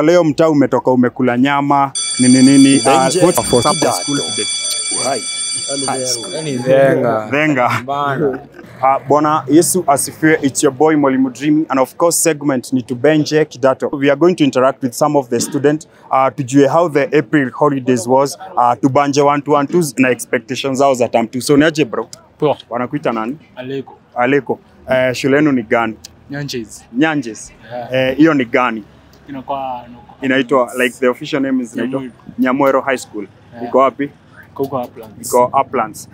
Leo mtaa umetoka umekula nyama nini what for supper school today? Venga. Bwana Yesu asifiwe. It's your boy Mwalimu Dreamy, and of course segment ni Tubenje Kidato. We are going to interact with some of the students tujue how the April holidays was, tubanje 1-2 na expectations zao za term 2. So niaje bro? Poa. Wanakuita nani? Aleko. Aleko. Shule yenu ni gani? Nyanjes. Nyanjes. Hiyo ni gani? Inaitwa like the official name is inaitwa Nyamwero High School. Iko wapi? Iko Uplands. Iko Uplands.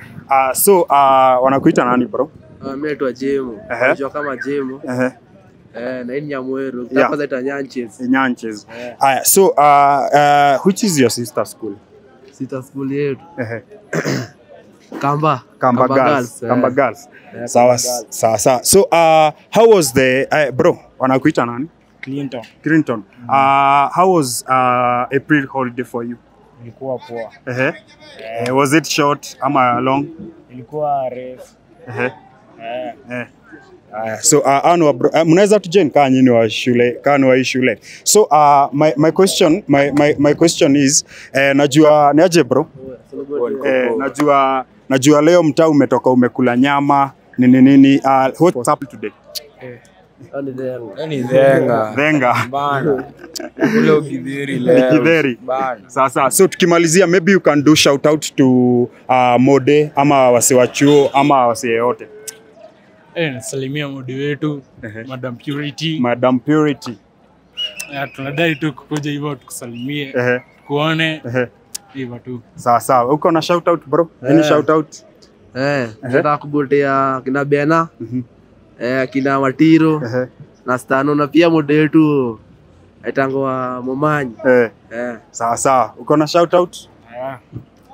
So wanakuita nani bro? Mimi naitwa Jemo. Unajua kama Jemo. Na hii Nyamwero. Kwanza ita Nyanches. Nyanches. So which is your sister school? Sister school yetu. Kamba Girls. Kamba Girls. Sawa. So how was the bro? Wanakuita nani? Clinton. How was April holiday for you? Ilikuwa poa. Was it short ama long? Ilikuwa refu. So mnaweza tujoin kaa nyinyi wa shule, kaa ni wa shule. So my question is najua ni aje bro? Najua leo mtaa umetoka umekula nyama nini what's up today? Venga. Bana. Ule ugidhiri leo. Gidheri. Sasa so tukimalizia maybe you can do shout out to Mode ama wase wa chuo ama wase yote. Nasalimia Mode wetu, Madam Purity. Tunadai tu kukuja hivyo tukusalimie. Kuone hivyo tu. Sawa. Uko na shout out bro? Any shout out? Nataka kugotea kina Bena. Kina Matiro. Na Stano na pia Mode wetu aitangwa Momanyi. Sawa. Uko na shout out?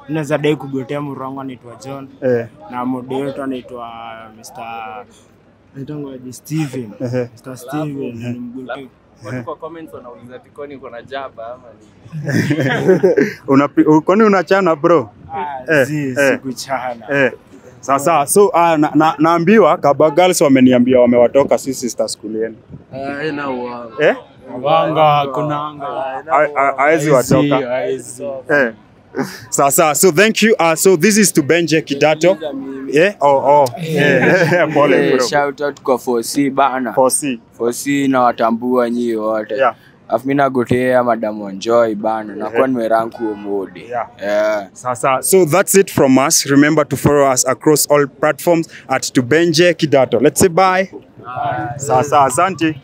Naweza dai kugotea Murongo anaitwa John. Na Mode wetu anaitwa Mr. Steven. Mr. Steven ni mgote. Watu kwa comments wanauliza tikoni uko na jaba ama ni kwani unachana bro? Sikuchana. Sasa so naambiwa Kamba Girls wameniambia wamewatoka si sister school yenu. Wanga kuna anga. Haezi watoka. Sasa so thank you. So this is Tubenje Kidato. Pole bro. Shout out kwa 4C bana. 4C na watambua nyinyi wote. Afu mimi nagotea Madam Enjoy bana. Nakuwa nimeranku Mode. Sasa so that's it from us. Remember to follow us across all platforms at Tubenje Kidato. Let's say bye. Sasa asante.